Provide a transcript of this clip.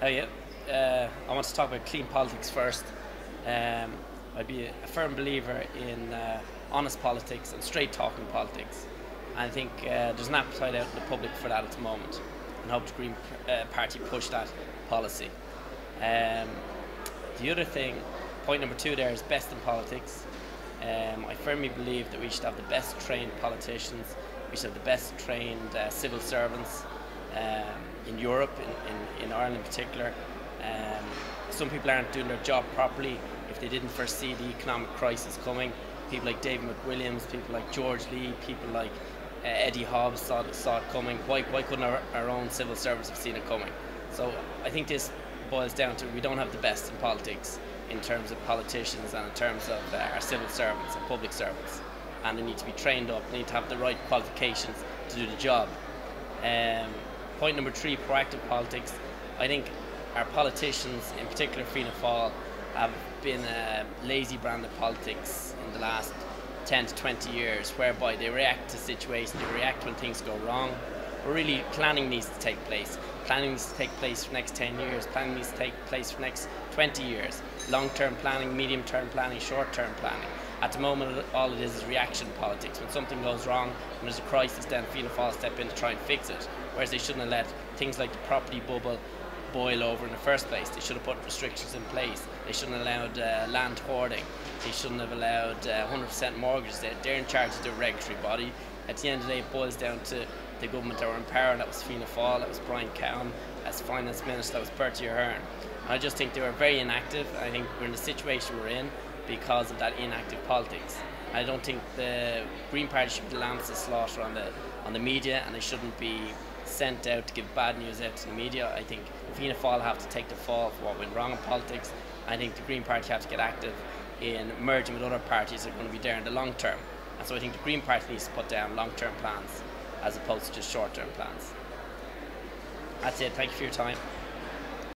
Oh yeah, I want to talk about clean politics first. I'd be a firm believer in honest politics and straight talking politics. And I think there's an appetite out in the public for that at the moment, and hope the Green Party push that policy. Um, the other thing, point number two there, is best in politics. I firmly believe that we should have the best trained politicians, we should have the best trained civil servants in Europe, in Ireland in particular. Some people aren't doing their job properly if they didn't foresee the economic crisis coming. People like David McWilliams, people like George Lee, people like Eddie Hobbs saw it coming. Why couldn't our own civil servants have seen it coming? So I think this boils down to we don't have the best in politics in terms of politicians and in terms of our civil servants and public servants. And they need to be trained up, they need to have the right qualifications to do the job. Point number three, proactive politics. I think our politicians, in particular Fianna Fáil, have been lazy branded politics in the last 10 to 20 years, whereby they react to situations, they react when things go wrong. But really, planning needs to take place. Planning needs to take place for the next 10 years. Planning needs to take place for the next 20 years. Long-term planning, medium-term planning, short-term planning. At the moment, all it is reaction politics. When something goes wrong, when there's a crisis, then Fianna Fáil step in to try and fix it. Whereas they shouldn't have let things like the property bubble boil over in the first place. They should have put restrictions in place. They shouldn't have allowed land hoarding. They shouldn't have allowed 100% mortgages. They're in charge of the regulatory body. At the end of the day, it boils down to the government that were in power. That was Fianna Fáil, that was Brian Cowan. As Finance Minister, that was Bertie Ahern. I just think they were very inactive. I think we're in the situation we're in because of that inactive politics. I don't think the Green Party should be lambs to slaughter on the media, and they shouldn't be sent out to give bad news out to the media. I think Fianna Fáil have to take the fall for what went wrong in politics. I think the Green Party have to get active in merging with other parties that are going to be there in the long term. And so I think the Green Party needs to put down long-term plans as opposed to just short-term plans. That's it. Thank you for your time.